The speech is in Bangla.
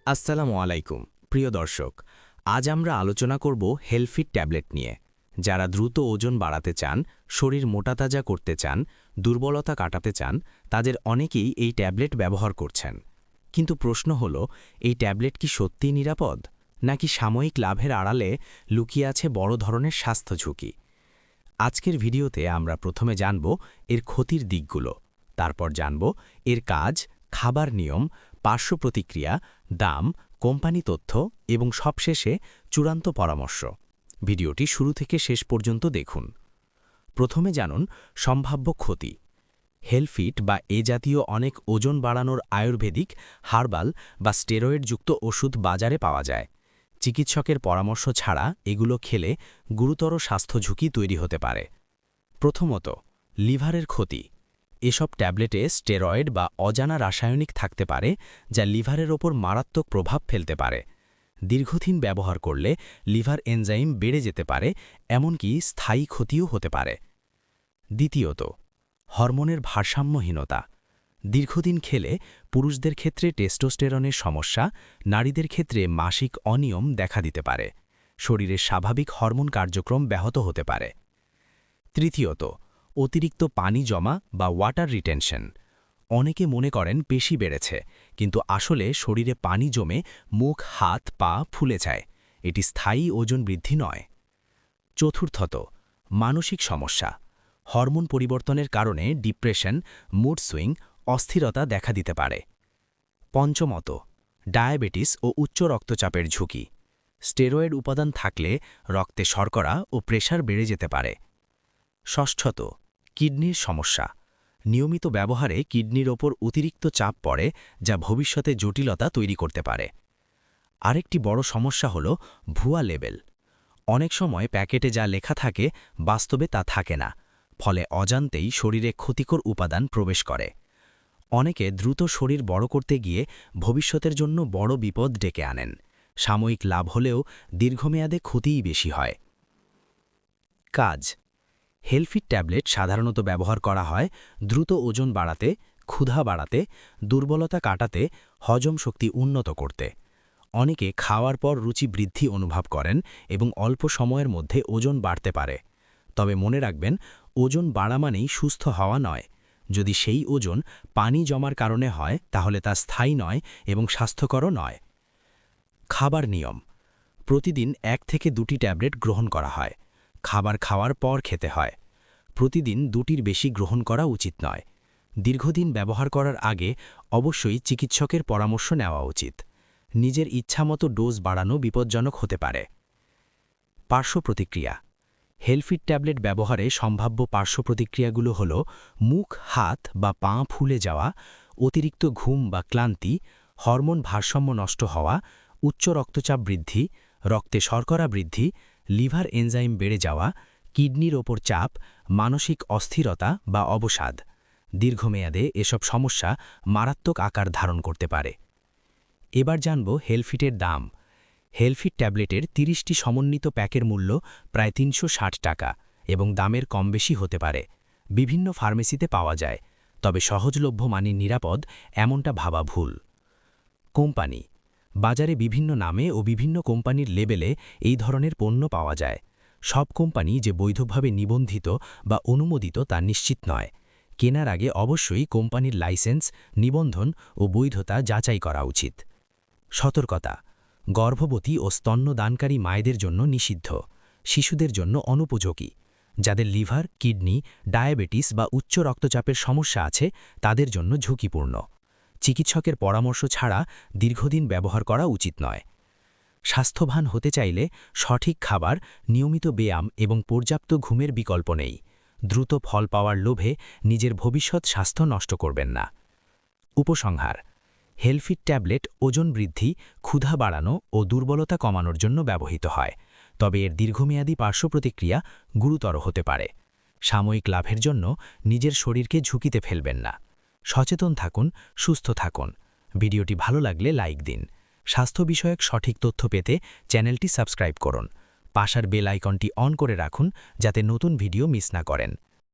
আসসালামু আলাইকুম প্রিয় দর্শক, আজ আমরা আলোচনা করব হেলফিট ট্যাবলেট নিয়ে। যারা দ্রুত ওজন বাড়াতে চান, শরীর মোটাতাজা করতে চান, দুর্বলতা কাটাতে চান, তাদের অনেকেই এই ট্যাবলেট ব্যবহার করছেন। কিন্তু প্রশ্ন হল, এই ট্যাবলেট কি সত্যিই নিরাপদ, নাকি সাময়িক লাভের আড়ালে লুকিয়ে আছে বড় ধরনের স্বাস্থ্য ঝুঁকি? আজকের ভিডিওতে আমরা প্রথমে জানব এর ক্ষতির দিকগুলো, তারপর জানব এর কাজ, খাবার নিয়ম, পার্শ্ব প্রতিক্রিয়া, দাম, কোম্পানি তথ্য এবং সবশেষে চূড়ান্ত পরামর্শ। ভিডিওটি শুরু থেকে শেষ পর্যন্ত দেখুন। প্রথমে জানুন সম্ভাব্য ক্ষতি। হেলফিট বা এ জাতীয় অনেক ওজন বাড়ানোর আয়ুর্বেদিক, হার্বাল বা স্টেরয়েডযুক্ত ওষুধ বাজারে পাওয়া যায়। চিকিৎসকের পরামর্শ ছাড়া এগুলো খেলে গুরুতর স্বাস্থ্য ঝুঁকি তৈরি হতে পারে। প্রথমত, লিভারের ক্ষতি। এসব ট্যাবলেটে স্টেরয়েড বা অজানা রাসায়নিক থাকতে পারে, যা লিভারের ওপর মারাত্মক প্রভাব ফেলতে পারে। দীর্ঘদিন ব্যবহার করলে লিভার এনজাইম বেড়ে যেতে পারে, এমনকি স্থায়ী ক্ষতিও হতে পারে। দ্বিতীয়ত, হরমোনের ভারসাম্যহীনতা। দীর্ঘদিন খেলে পুরুষদের ক্ষেত্রে টেস্টোস্টেরনের সমস্যা, নারীদের ক্ষেত্রে মাসিক অনিয়ম দেখা দিতে পারে। শরীরের স্বাভাবিক হরমোন কার্যক্রম ব্যাহত হতে পারে। তৃতীয়ত, অতিরিক্ত পানি জমা বা ওয়াটার রিটেনশন। অনেকে মনে করেন পেশি বেড়েছে, কিন্তু আসলে শরীরে পানি জমে মুখ, হাত, পা ফুলে যায়। এটি স্থায়ী ওজন বৃদ্ধি নয়। চতুর্থত, মানসিক সমস্যা। হরমোন পরিবর্তনের কারণে ডিপ্রেশন, মুড সুইং, অস্থিরতা দেখা দিতে পারে। পঞ্চমত, ডায়াবেটিস ও উচ্চ রক্তচাপের ঝুঁকি। স্টেরয়েড উপাদান থাকলে রক্তে শর্করা ও প্রেশার বেড়ে যেতে পারে। ষষ্ঠত, কিডনির সমস্যা। নিয়মিত ব্যবহারে কিডনির ওপর অতিরিক্ত চাপ পড়ে, যা ভবিষ্যতে জটিলতা তৈরি করতে পারে। আরেকটি বড় সমস্যা হল ভুয়া লেবেল। অনেক সময় প্যাকেটে যা লেখা থাকে, বাস্তবে তা থাকে না, ফলে অজান্তেই শরীরে ক্ষতিকর উপাদান প্রবেশ করে। অনেকে দ্রুত শরীর বড় করতে গিয়ে ভবিষ্যতের জন্য বড় বিপদ ডেকে আনেন। সাময়িক লাভ হলেও দীর্ঘমেয়াদে ক্ষতিই বেশি হয়। কাজ। হেলফিট ট্যাবলেট সাধারণত ব্যবহার করা হয় দ্রুত ওজন বাড়াতে, ক্ষুধা বাড়াতে, দুর্বলতা কাটাতে, হজম শক্তি উন্নত করতে। অনেকে খাওয়ার পর রুচি বৃদ্ধি অনুভব করেন এবং অল্প সময়ের মধ্যে ওজন বাড়তে পারে। তবে মনে রাখবেন, ওজন বাড়া মানেই সুস্থ হওয়া নয়। যদি সেই ওজন পানি জমার কারণে হয়, তাহলে তা স্থায়ী নয় এবং স্বাস্থ্যকরও নয়। খাবার নিয়ম। প্রতিদিন 1 থেকে 2টি ট্যাবলেট গ্রহণ করা হয়। খাবার খাওয়ার পর খেতে হয়। প্রতিদিন 2টির বেশি গ্রহণ করা উচিত নয়। দীর্ঘদিন ব্যবহার করার আগে অবশ্যই চিকিৎসকের পরামর্শ নেওয়া উচিত। নিজের ইচ্ছামতো ডোজ বাড়ানো বিপজ্জনক হতে পারে। পার্শ্ব প্রতিক্রিয়া। হেলফিট ট্যাবলেট ব্যবহারে সম্ভাব্য পার্শ্ব প্রতিক্রিয়াগুলো হল মুখ, হাত বা পা ফুলে যাওয়া, অতিরিক্ত ঘুম বা ক্লান্তি, হরমোন ভারসাম্য নষ্ট হওয়া, উচ্চ রক্তচাপ বৃদ্ধি, রক্তে শর্করা বৃদ্ধি, লিভার এনজাইম বেড়ে যাওয়া, কিডনির ওপর চাপ, মানসিক অস্থিরতা বা অবসাদ। দীর্ঘমেয়াদে এসব সমস্যা মারাত্মক আকার ধারণ করতে পারে। এবার জানব হেলফিটের দাম। হেলফিট ট্যাবলেটের 30টি সমন্বিত প্যাকের মূল্য প্রায় 360 টাকা এবং দামের কম বেশি হতে পারে। বিভিন্ন ফার্মেসিতে পাওয়া যায়, তবে সহজলভ্য মানে নিরাপদ এমনটা ভাবা ভুল। কোম্পানি। বাজারে বিভিন্ন নামে ও বিভিন্ন কোম্পানির লেবেলে এই ধরনের পণ্য পাওয়া যায়। সব কোম্পানি যে বৈধভাবে নিবন্ধিত বা অনুমোদিত তা নিশ্চিত নয়। কেনার আগে অবশ্যই কোম্পানির লাইসেন্স, নিবন্ধন ও বৈধতা যাচাই করা উচিত। সতর্কতা। গর্ভবতী ও স্তন্যদানকারী মায়েদের জন্য নিষিদ্ধ, শিশুদের জন্য অনুপযোগী। যাদের লিভার, কিডনি, ডায়াবেটিস বা উচ্চ রক্তচাপের সমস্যা আছে, তাদের জন্য ঝুঁকিপূর্ণ। চিকিৎসকের পরামর্শ ছাড়া দীর্ঘদিন ব্যবহার করা উচিত নয়। স্বাস্থ্যবান হতে চাইলে সঠিক খাবার, নিয়মিত ব্যায়াম এবং পর্যাপ্ত ঘুমের বিকল্প নেই। দ্রুত ফল পাওয়ার লোভে নিজের ভবিষ্যৎ স্বাস্থ্য নষ্ট করবেন না। উপসংহার। হেলফিট ট্যাবলেট ওজন বৃদ্ধি, ক্ষুধা বাড়ানো ও দুর্বলতা কমানোর জন্য ব্যবহৃত হয়, তবে এর দীর্ঘমেয়াদী পার্শ্ব প্রতিক্রিয়া গুরুতর হতে পারে। সাময়িক লাভের জন্য নিজের শরীরকে ঝুঁকিতে ফেলবেন না। সচেতন থাকুন, সুস্থ থাকুন। ভিডিওটি ভালো লাগলে লাইক দিন। স্বাস্থ্য বিষয়ক সঠিক তথ্য পেতে চ্যানেলটি সাবস্ক্রাইব করুন। পাশের বেল আইকনটি অন করে রাখুন, যাতে নতুন ভিডিও মিস না করেন।